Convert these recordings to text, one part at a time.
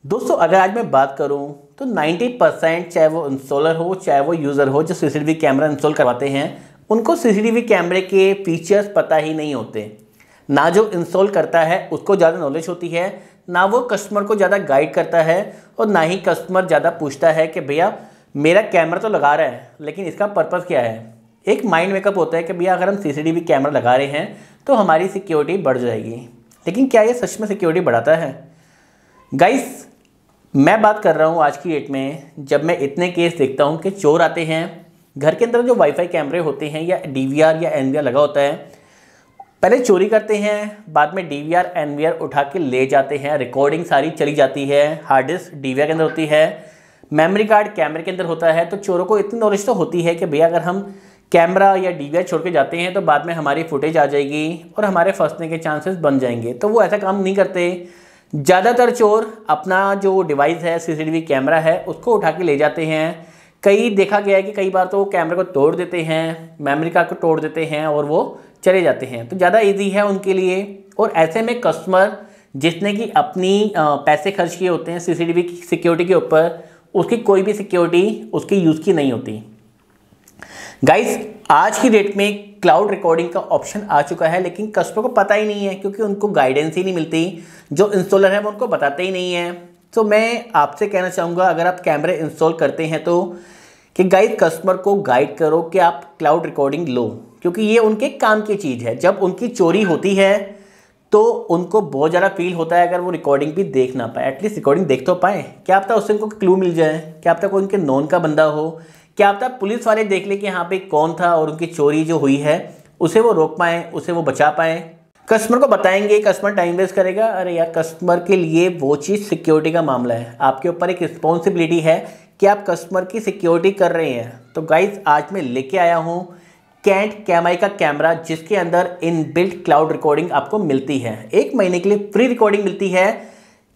दोस्तों अगर आज मैं बात करूं तो 90% चाहे वो इंस्टॉलर हो चाहे वो यूज़र हो जो सीसीटीवी कैमरा इंस्टॉल करवाते हैं उनको सीसीटीवी कैमरे के फीचर्स पता ही नहीं होते। ना जो इंस्टॉल करता है उसको ज़्यादा नॉलेज होती है, ना वो कस्टमर को ज़्यादा गाइड करता है और ना ही कस्टमर ज़्यादा पूछता है कि भैया मेरा कैमरा तो लगा रहा है लेकिन इसका पर्पज़ क्या है। एक माइंड मेकअप होता है कि भैया अगर हम सीसीटीवी कैमरा लगा रहे हैं तो हमारी सिक्योरिटी बढ़ जाएगी, लेकिन क्या ये सच में सिक्योरिटी बढ़ाता है? गाइस मैं बात कर रहा हूँ आज की डेट में जब मैं इतने केस देखता हूँ कि चोर आते हैं घर के अंदर, जो वाईफाई कैमरे होते हैं या डीवीआर या एनवीआर लगा होता है, पहले चोरी करते हैं, बाद में डीवीआर एनवीआर उठा के ले जाते हैं, रिकॉर्डिंग सारी चली जाती है, हार्ड डिस्क डीवीआर के अंदर होती है, मेमोरी कार्ड कैमरे के अंदर होता है। तो चोरों को इतनी नॉलेज तो होती है कि भैया अगर हम कैमरा या डीवीआर छोड़ के जाते हैं तो बाद में हमारी फुटेज आ जाएगी और हमारे फंसने के चांसेस बन जाएंगे। तो वो ऐसा काम नहीं करते। ज़्यादातर चोर अपना जो डिवाइस है सीसीटीवी कैमरा है उसको उठा के ले जाते हैं। कई देखा गया है कि कई बार तो कैमरे को तोड़ देते हैं, मेमोरी कार्ड को तोड़ देते हैं और वो चले जाते हैं। तो ज़्यादा इजी है उनके लिए। और ऐसे में कस्टमर जिसने कि अपनी पैसे खर्च किए होते हैं सीसीटीवी की सिक्योरिटी के ऊपर, उसकी कोई भी सिक्योरिटी उसकी यूज़ की नहीं होती। गाइस आज की डेट में क्लाउड रिकॉर्डिंग का ऑप्शन आ चुका है, लेकिन कस्टमर को पता ही नहीं है क्योंकि उनको गाइडेंस ही नहीं मिलती। जो इंस्टॉलर है वो उनको बताते ही नहीं है। तो मैं आपसे कहना चाहूँगा अगर आप कैमरे इंस्टॉल करते हैं तो कि गाइड कस्टमर को गाइड करो कि आप क्लाउड रिकॉर्डिंग लो, क्योंकि ये उनके काम की चीज़ है। जब उनकी चोरी होती है तो उनको बहुत ज़्यादा फील होता है अगर वो रिकॉर्डिंग भी देख ना पाए, एटलीस्ट रिकॉर्डिंग देख तो पाए। क्या पता उससे उनको क्लू मिल जाए, क्या पता कोई उनके नॉन का बंदा हो, क्या पता पुलिस वाले देख ले कि यहाँ पे कौन था और उनकी चोरी जो हुई है उसे वो रोक पाएँ, उसे वो बचा पाएँ। कस्टमर को बताएंगे, कस्टमर टाइम वेस्ट करेगा। अरे यार कस्टमर के लिए वो चीज़ सिक्योरिटी का मामला है, आपके ऊपर एक रिस्पॉन्सिबिलिटी है कि आप कस्टमर की सिक्योरिटी कर रहे हैं। तो गाइज आज मैं लेके आया हूँ कैंट कैमआई का कैमरा जिसके अंदर इनबिल्ट क्लाउड रिकॉर्डिंग आपको मिलती है। 1 महीने के लिए फ्री रिकॉर्डिंग मिलती है।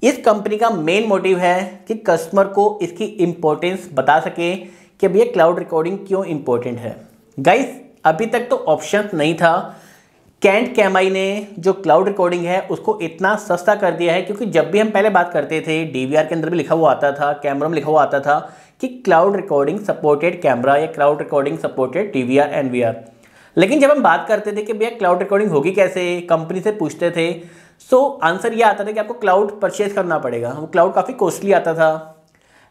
इस कंपनी का मेन मोटिव है कि कस्टमर को इसकी इम्पोर्टेंस बता सके कि भैया क्लाउड रिकॉर्डिंग क्यों इंपॉर्टेंट है। गाइस अभी तक तो ऑप्शन नहीं था। कैंट कैमआई ने जो क्लाउड रिकॉर्डिंग है उसको इतना सस्ता कर दिया है, क्योंकि जब भी हम पहले बात करते थे डीवीआर के अंदर भी लिखा हुआ आता था, कैमरा में लिखा हुआ आता था कि क्लाउड रिकॉर्डिंग सपोर्टेड कैमरा या cloud recording supported DVR NVR. लेकिन जब हम बात करते थे कि भैया क्लाउड रिकॉर्डिंग होगी कैसे, कंपनी से पूछते थे, सो आंसर ये आता था कि आपको क्लाउड परचेज करना पड़ेगा। वो क्लाउड काफ़ी कॉस्टली आता था।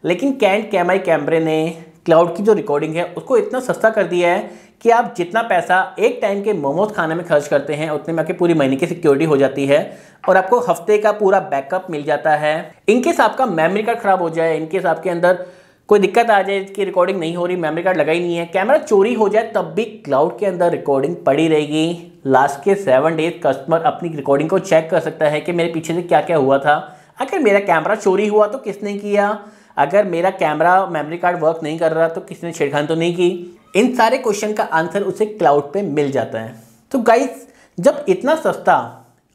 लेकिन कैंट कैमआई कैमरे ने क्लाउड की जो रिकॉर्डिंग है उसको इतना सस्ता कर दिया है कि आप जितना पैसा एक टाइम के मोमोज खाने में खर्च करते हैं उतने में आपकी पूरी महीने की सिक्योरिटी हो जाती है और आपको हफ्ते का पूरा बैकअप मिल जाता है। इनकेस आपका मेमोरी कार्ड खराब हो जाए, इनकेस आपके अंदर कोई दिक्कत आ जाए कि रिकॉर्डिंग नहीं हो रही, मेमोरी कार्ड लगा ही नहीं है, कैमरा चोरी हो जाए, तब भी क्लाउड के अंदर रिकॉर्डिंग पड़ी रहेगी। लास्ट के 7 डेज कस्टमर अपनी रिकॉर्डिंग को चेक कर सकता है कि मेरे पीछे से क्या क्या हुआ था। अगर मेरा कैमरा चोरी हुआ तो किसने किया, अगर मेरा कैमरा मेमोरी कार्ड वर्क नहीं कर रहा तो किसने छेड़खानी तो नहीं की। इन सारे क्वेश्चन का आंसर उसे क्लाउड पे मिल जाता है। तो गाइस जब इतना सस्ता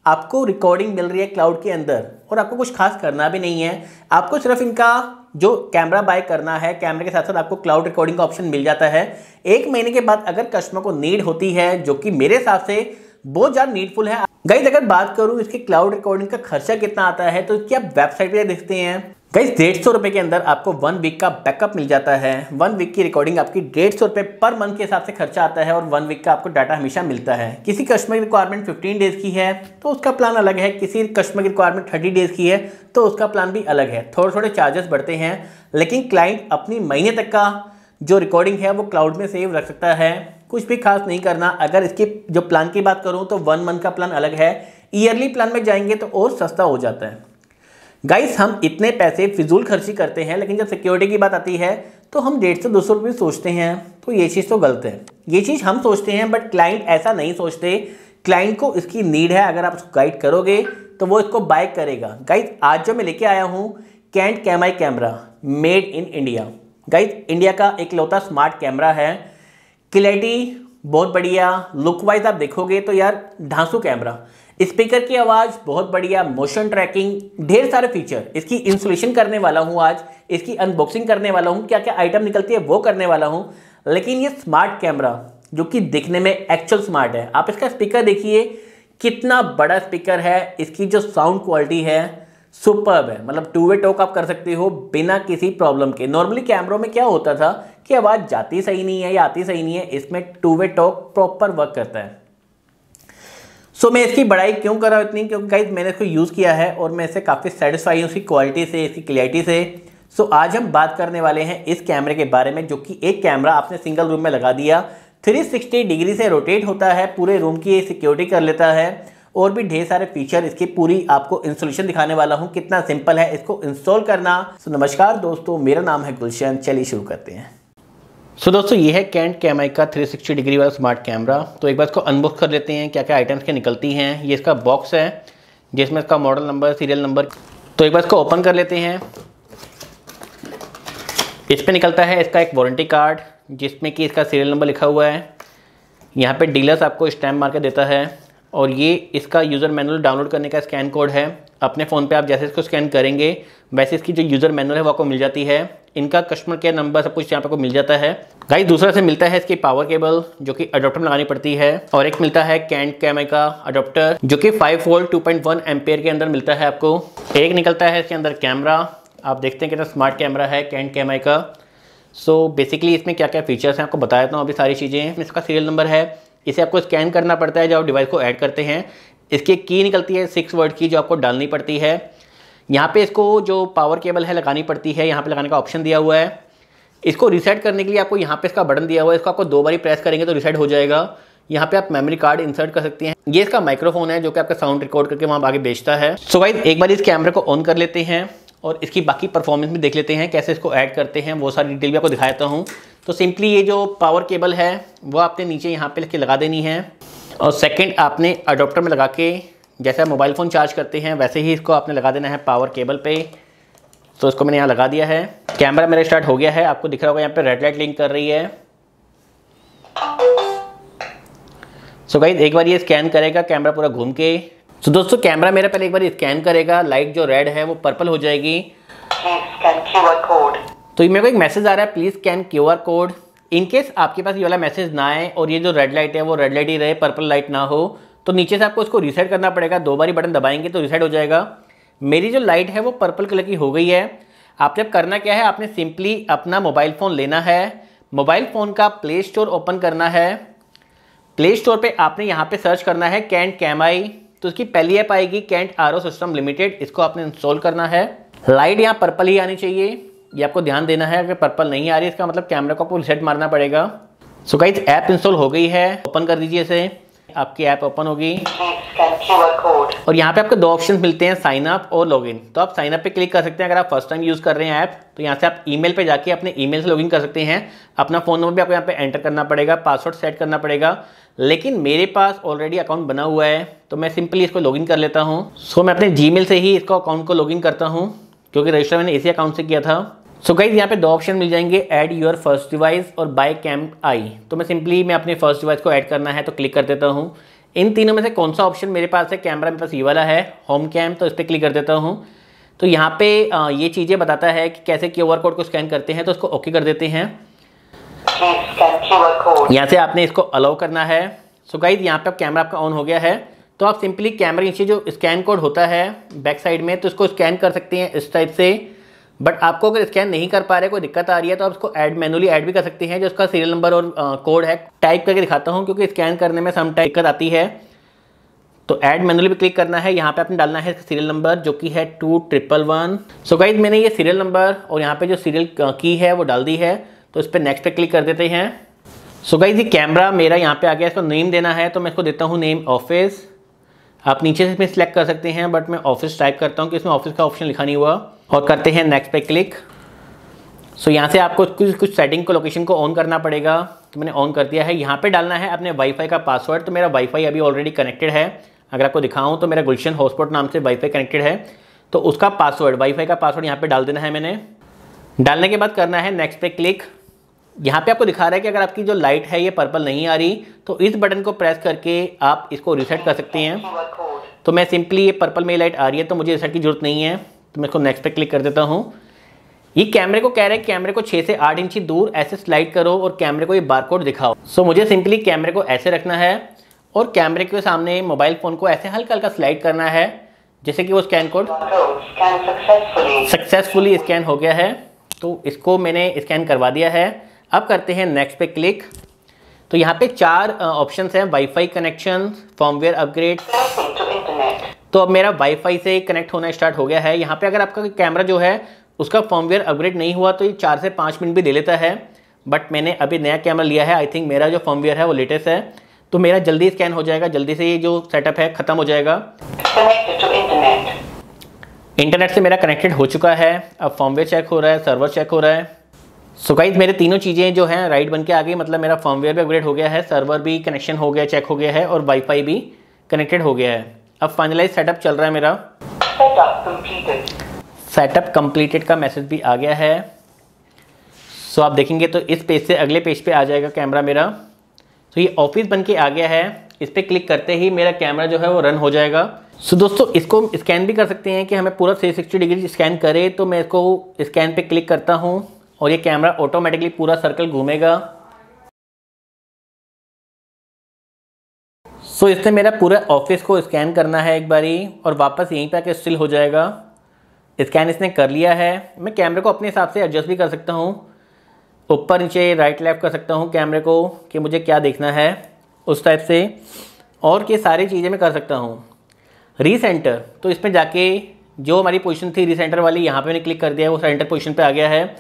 आपको रिकॉर्डिंग मिल रही है क्लाउड के अंदर और आपको कुछ खास करना भी नहीं है, आपको सिर्फ इनका जो कैमरा बाय करना है, कैमरे के साथ साथ आपको क्लाउड रिकॉर्डिंग का ऑप्शन मिल जाता है। 1 महीने के बाद अगर कस्टमर को नीड होती है, जो कि मेरे हिसाब से बहुत ज़्यादा नीडफुल है। गाइस अगर बात करूँ इसके क्लाउड रिकॉर्डिंग का खर्चा कितना आता है तो इसकी आप वेबसाइट पर देखते हैं। गाइस 150 रुपये के अंदर आपको 1 वीक का बैकअप मिल जाता है। 1 वीक की रिकॉर्डिंग आपकी 150 रुपये पर मंथ के हिसाब से खर्चा आता है और 1 वीक का आपको डाटा हमेशा मिलता है। किसी कस्टमर की रिक्वायरमेंट 15 डेज की है तो उसका प्लान अलग है, किसी कस्टमर की रिक्वायरमेंट 30 डेज की है तो उसका प्लान भी अलग है। थोड़े थोड़े चार्जेस बढ़ते हैं, लेकिन क्लाइंट अपनी महीने तक का जो रिकॉर्डिंग है वो क्लाउड में सेव रख सकता है। कुछ भी खास नहीं करना। अगर इसके जो प्लान की बात करूँ तो 1 मंथ का प्लान अलग है, ईयरली प्लान में जाएंगे तो और सस्ता हो जाता है। गाइस हम इतने पैसे फिजूल खर्ची करते हैं, लेकिन जब सिक्योरिटी की बात आती है तो हम 150 से 200 रुपये सोचते हैं, तो ये चीज़ तो गलत है। ये चीज़ हम सोचते हैं बट क्लाइंट ऐसा नहीं सोचते। क्लाइंट को इसकी नीड है, अगर आप उसको गाइड करोगे तो वो इसको बाय करेगा। गाइस आज जो मैं लेके आया हूँ Kent CamEye camera made in India. Guys India का इकलौता स्मार्ट कैमरा है। क्लैरिटी बहुत बढ़िया, लुक वाइज आप देखोगे तो यार धांसू कैमरा, स्पीकर की आवाज़ बहुत बढ़िया, मोशन ट्रैकिंग, ढेर सारे फीचर। इसकी इंस्टॉलेशन करने वाला हूँ आज, इसकी अनबॉक्सिंग करने वाला हूँ, क्या क्या आइटम निकलती है वो करने वाला हूँ। लेकिन ये स्मार्ट कैमरा जो कि दिखने में एक्चुअल स्मार्ट है। आप इसका स्पीकर देखिए कितना बड़ा स्पीकर है, इसकी जो साउंड क्वालिटी है सुपर्ब है, मतलब टू वे टॉक आप कर सकते हो बिना किसी प्रॉब्लम के। नॉर्मली कैमरों में क्या होता था कि आवाज़ जाती सही नहीं है या आती सही नहीं है, इसमें two way talk proper work करता है। सो मैं इसकी बड़ाई क्यों कर रहा हूँ इतनी, क्योंकि गाइस मैंने इसको यूज़ किया है और मैं इससे काफ़ी सेटिस्फाई हूँ, उसकी क्वालिटी से, इसकी क्लियरिटी से। सो आज हम बात करने वाले हैं इस कैमरे के बारे में, जो कि एक कैमरा आपने सिंगल रूम में लगा दिया, 360 डिग्री से रोटेट होता है, पूरे रूम की सिक्योरिटी कर लेता है और भी ढेर सारे फीचर। इसकी पूरी आपको इंस्टॉलेशन दिखाने वाला हूँ, कितना सिंपल है इसको इंस्टॉल करना। सो नमस्कार दोस्तों, मेरा नाम है गुलशन, चलिए शुरू करते हैं। सो दोस्तों ये है कैंट कैमाई का 360 डिग्री वाला स्मार्ट कैमरा। तो एक बार इसको अनबॉक्स कर लेते हैं, क्या क्या आइटम्स के निकलती हैं। ये इसका बॉक्स है जिसमें इसका मॉडल नंबर, सीरियल नंबर। तो एक बार इसको ओपन कर लेते हैं। इस पे निकलता है इसका एक वारंटी कार्ड जिसमें कि इसका सीरियल नंबर लिखा हुआ है। यहाँ पे डीलर्स आपको स्टैम्प मार के देता है और ये इसका यूज़र मैनुअल डाउनलोड करने का स्कैन कोड है। अपने फ़ोन पे आप जैसे इसको स्कैन करेंगे वैसे इसकी जो यूज़र मैनुअल है वो आपको मिल जाती है। इनका कस्टमर केयर नंबर सब कुछ यहाँ पे आपको मिल जाता है। गाइस दूसरा से मिलता है इसकी पावर केबल जो कि अडोप्टर में लगानी पड़ती है, और एक मिलता है कैंट कैमाई का अडोप्टर जो कि 5 वोल्ट 2.1 एम्पेयर के अंदर मिलता है आपको। एक निकलता है इसके अंदर कैमरा, आप देखते हैं कितना स्मार्ट कैमरा है कैंट कैमाई का। सो बेसिकली इसमें क्या क्या फीचर्स हैं आपको बता देता हूँ अभी सारी चीज़ें। इसका सीरियल नंबर है, इसे आपको स्कैन करना पड़ता है जब आप डिवाइस को ऐड करते हैं। इसकी की निकलती है 6 वर्ड की जो आपको डालनी पड़ती है। यहाँ पे इसको जो पावर केबल है लगानी पड़ती है, यहाँ पे लगाने का ऑप्शन दिया हुआ है। इसको रीसेट करने के लिए आपको यहाँ पे इसका बटन दिया हुआ है, इसको आपको 2 बार प्रेस करेंगे तो रीसेट हो जाएगा। यहाँ पे आप मेमोरी कार्ड इंसर्ट कर सकते हैं। ये इसका माइक्रोफोन है जो कि आपका साउंड रिकॉर्ड करके वहाँ आगे बेचता है। सो गाइस एक बार इस कैमरे को ऑन कर लेते हैं और इसकी बाकी परफॉर्मेंस भी देख लेते हैं, कैसे इसको ऐड करते हैं, वो सारी डिटेल भी आपको दिखा देता हूँ। तो सिंपली ये जो पावर केबल है वो आपने नीचे यहाँ पे लगा देनी है, और सेकंड आपने अडोप्टर में लगा के जैसे आप मोबाइल फ़ोन चार्ज करते हैं वैसे ही इसको आपने लगा देना है पावर केबल पे। तो इसको मैंने यहाँ लगा दिया है। कैमरा मेरा स्टार्ट हो गया है, आपको दिख रहा होगा यहाँ पे रेड लाइट लिंक कर रही है। सो गाइस एक बार ये स्कैन करेगा कैमरा पूरा घूम के। तो दोस्तों कैमरा मेरा पहले एक बार स्कैन करेगा, लाइट जो रेड है वो पर्पल हो जाएगी। तो मेरे को एक मैसेज आ रहा है, please scan QR code. In case आपके पास ये वाला मैसेज ना आए और ये जो रेड लाइट है वो रेड लाइट ही रहे, पर्पल लाइट ना हो, तो नीचे से आपको इसको रीसेट करना पड़ेगा। 2 बार बटन दबाएंगे तो रीसेट हो जाएगा। मेरी जो लाइट है वो पर्पल कलर की हो गई है। आप जब करना क्या है, आपने सिंपली अपना मोबाइल फ़ोन लेना है, मोबाइल फ़ोन का प्ले स्टोर ओपन करना है। प्ले स्टोर पे आपने यहाँ पे सर्च करना है कैंट कैमाई, तो उसकी पहली ऐप आएगी कैंट RO सिस्टम लिमिटेड, इसको आपने इंस्टॉल करना है। लाइट यहाँ पर्पल ही आनी चाहिए, ये आपको ध्यान देना है। अगर पर्पल नहीं आ रही इसका मतलब कैमरा को आपको रीसेट मारना पड़ेगा। सो गाइस ऐप इंस्टॉल हो गई है, ओपन कर दीजिए इसे, आपकी ऐप ओपन होगी और यहाँ पे आपको 2 ऑप्शन मिलते हैं, साइन अप और लॉगिन। तो आप साइन अप पे क्लिक कर सकते हैं अगर आप फर्स्ट टाइम यूज़ कर रहे हैं ऐप। तो यहाँ से आप ईमेल पे जाके अपने ईमेल से लॉगिन कर सकते हैं। अपना फ़ोन नंबर भी आपको यहाँ पे एंटर करना पड़ेगा, पासवर्ड सेट करना पड़ेगा। लेकिन मेरे पास ऑलरेडी अकाउंट बना हुआ है तो मैं सिंपली इसको लॉगिन कर लेता हूँ। सो मैं अपने जीमेल से ही इसको अकाउंट को लॉगिन करता हूँ क्योंकि रजिस्टर मैंने इसी अकाउंट से किया था। सो गाइस यहाँ पे 2 ऑप्शन मिल जाएंगे, ऐड योर फर्स्ट डिवाइस और बाय कैम आई। तो मैं सिंपली अपने फर्स्ट डिवाइस को ऐड करना है तो क्लिक कर देता हूँ। इन तीनों में से कौन सा ऑप्शन मेरे पास है, कैमरा मेरे पास ये वाला है होम कैम, तो इस पर क्लिक कर देता हूँ। तो यहाँ पे ये चीज़ें बताता है कि कैसे QR कोड को स्कैन करते हैं, तो इसको ओके कर देते हैं। यहाँ से आपने इसको अलाउ करना है। सो गाइस यहाँ पे कैमरा आपका ऑन हो गया है। तो आप सिंपली कैमरे नीचे जो स्कैन कोड होता है बैक साइड में, तो इसको स्कैन कर सकते हैं इस टाइप से। बट आपको अगर स्कैन नहीं कर पा रहे, कोई दिक्कत आ रही है, तो आप इसको मैनुअली ऐड भी कर सकते हैं। जो उसका सीरियल नंबर और कोड है टाइप करके दिखाता हूँ क्योंकि स्कैन करने में सम टाइम दिक्कत आती है। तो ऐड मैनुअली भी क्लिक करना है। यहाँ पे आपने डालना है इसका सीरियल नंबर जो कि है 2111। सो गाइस मैंने ये सीरियल नंबर और यहाँ पे जो सीरियल की है वो डाल दी है। तो इस पर नेक्स्ट पे क्लिक कर देते हैं। सो गाइस ये कैमरा मेरा यहाँ पे आ गया, इसको नेम देना है तो मैं इसको देता हूँ नेम ऑफिस। आप नीचे से इसमें सिलेक्ट कर सकते हैं बट मैं ऑफिस टाइप करता हूँ कि इसमें ऑफिस का ऑप्शन लिखा नहीं हुआ, और करते हैं नेक्स्ट पे क्लिक। सो यहाँ से आपको कुछ सेटिंग को, लोकेशन को ऑन करना पड़ेगा। तो मैंने ऑन कर दिया है। यहाँ पे डालना है अपने वाईफाई का पासवर्ड। तो मेरा वाईफाई अभी ऑलरेडी कनेक्टेड है, अगर आपको दिखाऊँ तो मेरा गुलशन हॉटस्पॉट नाम से वाईफाई कनेक्टेड है। तो उसका पासवर्ड, वाईफाई का पासवर्ड यहाँ पे डाल देना है मैंने। डालने के बाद करना है नेक्स्ट पे क्लिक। यहाँ पे आपको दिखा रहा है कि अगर आपकी जो लाइट है ये पर्पल नहीं आ रही तो इस बटन को प्रेस करके आप इसको रीसेट कर सकते हैं। तो मैं सिंपली ये पर्पल में लाइट आ रही है तो मुझे रीसेट की जरूरत नहीं है, तो मैं इसको नेक्स्ट पे क्लिक कर देता हूँ। ये कैमरे को कह रहे हैं कैमरे को 6 से 8 इंच दूर ऐसे स्लाइड करो और कैमरे को ये बारकोड दिखाओ। सो मुझे सिंपली कैमरे को ऐसे रखना है और कैमरे के सामने मोबाइल फ़ोन को ऐसे हल्का हल्का स्लाइड करना है जैसे कि वो स्कैन कोड सक्सेसफुली स्कैन हो गया है, तो इसको मैंने स्कैन करवा दिया है। अब करते हैं नेक्स्ट पे क्लिक। तो यहाँ पे 4 ऑप्शंस हैं, वाईफाई कनेक्शन, फॉर्मवेयर अपग्रेड। तो अब मेरा वाईफाई से कनेक्ट होना स्टार्ट हो गया है। यहाँ पे अगर आपका कैमरा जो है उसका फॉर्मवेयर अपग्रेड नहीं हुआ तो ये 4 से 5 मिनट भी ले लेता है, बट मैंने अभी नया कैमरा लिया है, आई थिंक मेरा जो फॉर्मवेयर है वो लेटेस्ट है, तो मेरा जल्दी स्कैन हो जाएगा, जल्दी से ये जो सेटअप है ख़त्म हो जाएगा। इंटरनेट से मेरा कनेक्टेड हो चुका है। अब फॉर्मवेयर चेक हो रहा है, सर्वर चेक हो रहा है। सो गाइस मेरे तीनों चीज़ें जो हैं राइट बन के आ गई, मतलब मेरा फॉर्मवेयर भी अपग्रेड हो गया है, सर्वर भी कनेक्शन हो गया, चेक हो गया है, और वाईफाई भी कनेक्टेड हो गया है। अब फाइनलाइज सेटअप चल रहा है मेरा। सेटअप कंप्लीटेड का मैसेज भी आ गया है। सो आप देखेंगे तो इस पेज से अगले पेज पे आ जाएगा कैमरा मेरा। तो ये ऑफिस बन के आ गया है, इस पर क्लिक करते ही मेरा कैमरा जो है वो रन हो जाएगा। सो दोस्तों इसको स्कैन भी कर सकते हैं कि हमें पूरा 360 डिग्री स्कैन करे, तो मैं इसको स्कैन पे क्लिक करता हूँ और ये कैमरा ऑटोमेटिकली पूरा सर्कल घूमेगा। सो इससे मेरा पूरा ऑफिस को स्कैन करना है एक बारी और वापस यहीं पे आके स्टिल हो जाएगा। स्कैन इसने कर लिया है। मैं कैमरे को अपने हिसाब से एडजस्ट भी कर सकता हूँ, ऊपर नीचे राइट लेफ्ट कर सकता हूँ कैमरे को कि मुझे क्या देखना है उस टाइप से, और ये सारी चीज़ें मैं कर सकता हूँ। रीसेंटर, तो इसमें जाके जो हमारी पोजीशन थी रीसेंटर वाली, यहाँ पे मैंने क्लिक कर दिया है, वो सेंटर पोजीशन पे आ गया है।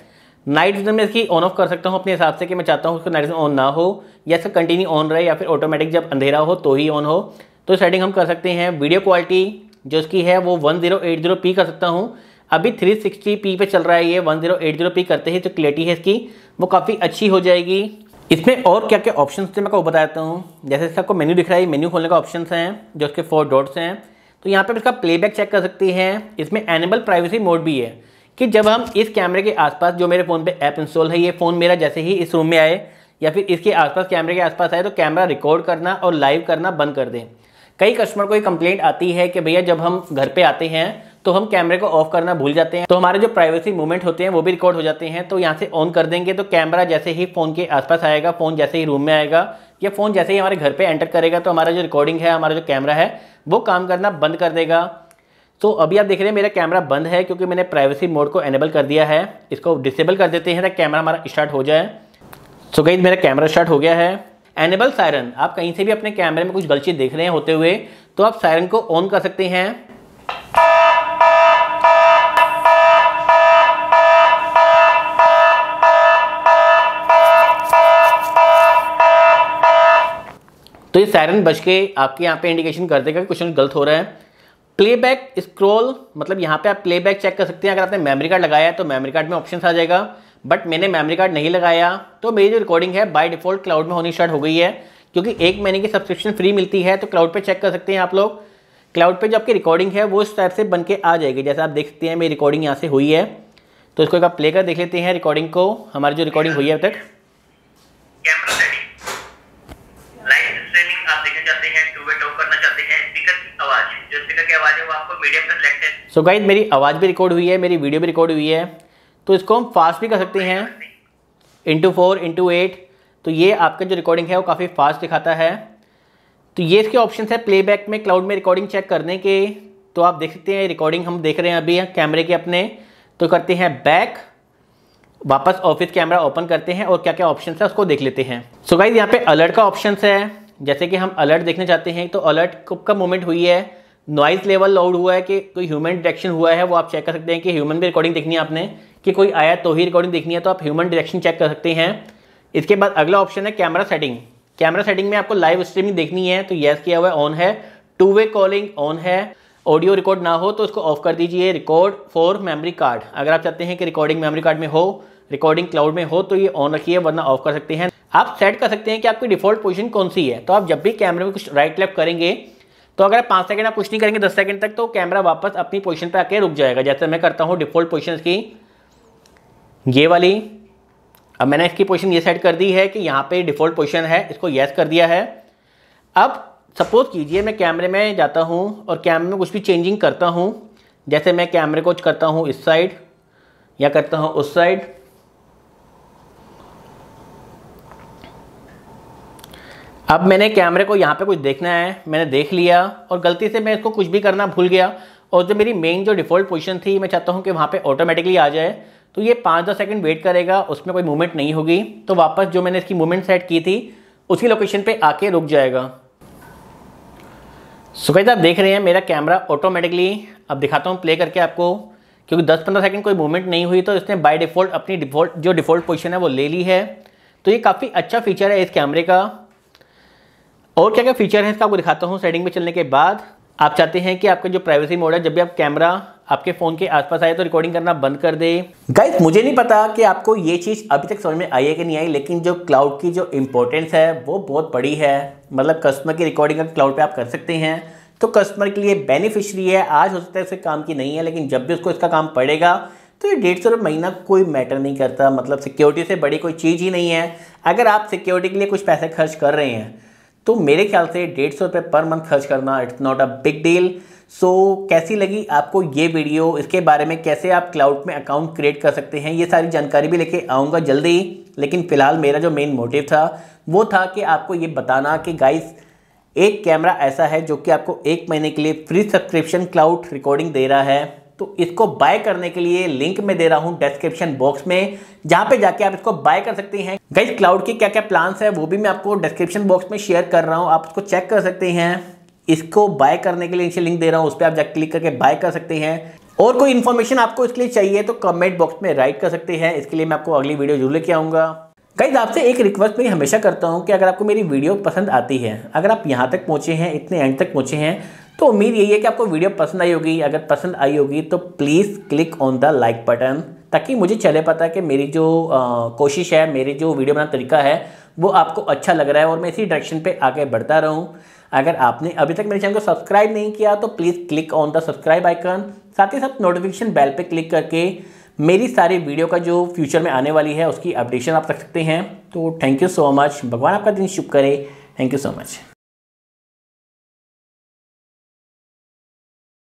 नाइट विजन में इसकी ऑन ऑफ कर सकता हूँ अपने हिसाब से कि मैं चाहता हूँ उसका नाइट विजन ऑन ना हो या इसका कंटिन्यू ऑन रहे या फिर ऑटोमेटिक जब अंधेरा हो तो ही ऑन हो, तो सेटिंग हम कर सकते हैं। वीडियो क्वालिटी जो इसकी है वो 1080p कर सकता हूँ। अभी 360p पे चल रहा है, ये 1080p करते ही जो क्लियरिटी है इसकी वो काफ़ी अच्छी हो जाएगी। इसमें और क्या क्या ऑप्शंस थे मैं आपको बताता हूँ। जैसे इसका आपको मेन्यू दिख रहा है, मेन्यू खोलने का ऑप्शंस हैं जो इसके 4 डॉट्स हैं, तो यहाँ पे इसका प्लेबैक चेक कर सकते हैं। इसमें एनेबल प्राइवेसी मोड भी है कि जब हम इस कैमरे के आसपास, जो मेरे फ़ोन पे ऐप इंस्टॉल है, ये फ़ोन मेरा जैसे ही इस रूम में आए या फिर इसके आसपास कैमरे के आसपास आए तो कैमरा रिकॉर्ड करना और लाइव करना बंद कर दें। कई कस्टमर को ये कंप्लेंट आती है कि भैया जब हम घर पे आते हैं तो हम कैमरे को ऑफ करना भूल जाते हैं, तो हमारे जो प्राइवेसी मूवमेंट होते हैं वो भी रिकॉर्ड हो जाते हैं। तो यहाँ से ऑन कर देंगे तो कैमरा जैसे ही फ़ोन के आसपास आएगा, फ़ोन जैसे ही रूम में आएगा या फ़ोन जैसे ही हमारे घर पे एंटर करेगा तो हमारा जो रिकॉर्डिंग है, हमारा जो कैमरा है वो काम करना बंद कर देगा। तो अभी आप देख रहे हैं मेरा कैमरा बंद है क्योंकि मैंने प्राइवेसी मोड को एनेबल कर दिया है। इसको डिसेबल कर देते हैं ताकि कैमरा हमारा स्टार्ट हो जाए। सो गाइस मेरा कैमरा स्टार्ट हो गया है। एनेबल सायरन, आप कहीं से भी अपने कैमरे में कुछ गलती देख रहे हैं होते हुए तो आप सायरन को ऑन कर सकते हैं। तो ये सायरन बज के आपके यहाँ पे इंडिकेशन कर देगा कि कुछ गलत हो रहा है। प्लेबैक स्क्रॉल, मतलब यहाँ पे आप प्लेबैक चेक कर सकते हैं। अगर आपने मेमोरी कार्ड लगाया है तो मेमोरी कार्ड में ऑप्शन आ जाएगा, बट मैंने मेमोरी कार्ड नहीं लगाया तो मेरी जो रिकॉर्डिंग है बाय डिफ़ॉल्ट क्लाउड में होनी स्टार्ट हो गई है, क्योंकि 1 महीने की सब्सक्रिप्शन फ्री मिलती है। तो क्लाउड पे चेक कर सकते हैं आप लोग। क्लाउड पे जो आपकी रिकॉर्डिंग है वो इस टाइप से बन के आ जाएगी, जैसा आप देख सकते हैं मेरी रिकॉर्डिंग यहाँ से हुई है। तो इसको एक आप प्ले कर देख लेते हैं रिकॉर्डिंग को, हमारी जो रिकॉर्डिंग हुई है अब तक। कैमरा सेटिंग, लाइव स्ट्रीमिंग आप देखना चाहते हैं, टू वे टॉक करना चाहते हैं, स्पीकर की आवाज, जो स्पीकर की आवाज है वो आपको मीडियम पे सिलेक्ट है। सो गाइस मेरी आवाज़ भी रिकॉर्ड हुई है, मेरी वीडियो भी रिकॉर्ड हुई है। तो इसको हम फास्ट भी कर सकते हैं, *4 *8। तो ये आपका जो रिकॉर्डिंग है वो काफ़ी फास्ट दिखाता है। तो ये इसके ऑप्शन है प्लेबैक में, क्लाउड में रिकॉर्डिंग चेक करने के। तो आप देख सकते हैं रिकॉर्डिंग हम देख रहे हैं अभी कैमरे के अपने। तो करते हैं बैक, वापस ऑफिस कैमरा ओपन करते हैं और क्या क्या ऑप्शन है उसको देख लेते हैं। सो गाइस यहाँ पे अलर्ट का ऑप्शन है, जैसे कि हम अलर्ट देखना चाहते हैं तो अलर्ट कब का मूवमेंट हुई है, नॉइज़ लेवल लाउड हुआ है कि कोई ह्यूमन डिटेक्शन हुआ है, वो आप चेक कर सकते हैं कि ह्यूमन भी रिकॉर्डिंग देखनी है आपने, कि कोई आया तो ही रिकॉर्डिंग देखनी है, तो आप ह्यूमन डिटेक्शन चेक कर सकते हैं। इसके बाद अगला ऑप्शन है कैमरा सेटिंग। कैमरा सेटिंग में आपको लाइव स्ट्रीमिंग देखनी है तो यस किया हुआ है, ऑन है। 2 वे कॉलिंग ऑन है। ऑडियो रिकॉर्ड ना हो तो उसको ऑफ कर दीजिए। रिकॉर्ड फॉर मेमोरी कार्ड, अगर आप चाहते हैं कि रिकॉर्डिंग मेमोरी कार्ड में हो, रिकॉर्डिंग क्लाउड में हो तो ये ऑन रखिए, वरना ऑफ कर सकते हैं। आप सेट कर सकते हैं कि आपकी डिफॉल्ट पोजीशन कौन सी है। तो आप जब भी कैमरे में कुछ राइट लेफ्ट करेंगे तो अगर 5 सेकंड आप कुछ नहीं करेंगे 10 सेकंड तक, तो कैमरा वापस अपनी पोजीशन पे आके रुक जाएगा। जैसे मैं करता हूँ डिफॉल्ट पोजीशन की ये वाली, अब मैंने इसकी पोजीशन ये सेट कर दी है कि यहाँ पे डिफॉल्ट पोजीशन है, इसको यस कर दिया है। अब सपोज कीजिए मैं कैमरे में जाता हूँ और कैमरे में कुछ भी चेंजिंग करता हूँ, जैसे मैं कैमरे को करता हूँ इस साइड या करता हूँ उस साइड। अब मैंने कैमरे को यहाँ पे कुछ देखना है, मैंने देख लिया और गलती से मैं इसको कुछ भी करना भूल गया और जो मेरी मेन जो डिफ़ॉल्ट पोजीशन थी मैं चाहता हूँ कि वहाँ पे ऑटोमेटिकली आ जाए। तो ये 5-10 सेकंड वेट करेगा, उसमें कोई मूवमेंट नहीं होगी, तो वापस जो मैंने इसकी मूवमेंट सेट की थी उसी लोकेशन पे आके रुक जाएगा। सो गाइस आप देख रहे हैं मेरा कैमरा ऑटोमेटिकली, अब दिखाता हूँ प्ले करके आपको, क्योंकि 10-15 सेकंड कोई मूवमेंट नहीं हुई तो इसने बाय डिफ़ॉल्ट अपनी डिफ़ॉल्ट पोजीशन है वो ले ली है। तो ये काफ़ी अच्छा फीचर है इस कैमरे का। और क्या क्या फीचर है इसका आपको दिखाता हूँ। सेटिंग में चलने के बाद आप चाहते हैं कि आपका जो प्राइवेसी मोड है, जब भी आप कैमरा आपके फ़ोन के आसपास आए तो रिकॉर्डिंग करना बंद कर दे। गाइस मुझे नहीं पता कि आपको ये चीज़ अभी तक समझ में आई है कि नहीं आई, लेकिन जो क्लाउड की जो इंपॉर्टेंस है वो बहुत बड़ी है। मतलब कस्टमर की रिकॉर्डिंग अगर क्लाउड पे आप कर सकते हैं तो कस्टमर के लिए बेनिफिशियरी है। आज हो सकता है उसके काम की नहीं है, लेकिन जब भी उसको इसका काम पड़ेगा तो ये 150 रुपये महीना कोई मैटर नहीं करता। मतलब सिक्योरिटी से बड़ी कोई चीज़ ही नहीं है। अगर आप सिक्योरिटी के लिए कुछ पैसे खर्च कर रहे हैं तो मेरे ख्याल से 150 रुपये पर मंथ खर्च करना it's not a big deal. So कैसी लगी आपको ये वीडियो, इसके बारे में कैसे आप क्लाउड में अकाउंट क्रिएट कर सकते हैं, ये सारी जानकारी भी लेके आऊँगा जल्दी। लेकिन फ़िलहाल मेरा जो मेन मोटिव था वो था कि आपको ये बताना कि गाइस एक कैमरा ऐसा है जो कि आपको 1 महीने के लिए फ्री सब्सक्रिप्शन क्लाउड रिकॉर्डिंग दे रहा है। तो इसको बाय करने के लिए लिंक मैं दे रहा हूं डिस्क्रिप्शन बॉक्स में, जहां पे जाके आप इसको बाय कर सकते हैं। गाइस क्लाउड के क्या क्या प्लान्स है वो भी मैं आपको डिस्क्रिप्शन बॉक्स में शेयर कर रहा हूं, आप उसको चेक कर सकते हैं। इसको बाय करने के लिए नीचे लिंक दे रहा हूं, उस पर आप जाकर क्लिक करके बाय कर सकते हैं। और कोई इन्फॉर्मेशन आपको इसके लिए चाहिए तो कमेंट बॉक्स में राइट कर सकते हैं, इसके लिए मैं आपको अगली वीडियो जरूर लेके आऊँगा। गाइस आपसे एक रिक्वेस्ट मैं हमेशा करता हूं कि अगर आपको मेरी वीडियो पसंद आती है, अगर आप यहां तक पहुंचे हैं, इतने एंड तक पहुंचे हैं, तो उम्मीद यही है कि आपको वीडियो पसंद आई होगी। अगर पसंद आई होगी तो please click on the like button, ताकि मुझे चले पता कि मेरी जो कोशिश है, मेरी जो वीडियो बनाने का तरीका है वो आपको अच्छा लग रहा है और मैं इसी डायरेक्शन पे आगे बढ़ता रहूं। अगर आपने अभी तक मेरे चैनल को सब्सक्राइब नहीं किया तो please click on the subscribe icon, साथ ही साथ नोटिफिकेशन बेल पे क्लिक करके मेरी सारी वीडियो का जो फ्यूचर में आने वाली है उसकी अपडेशन आप रख सकते हैं। तो थैंक यू सो मच, भगवान आपका दिन शुभ करे। Thank you so much.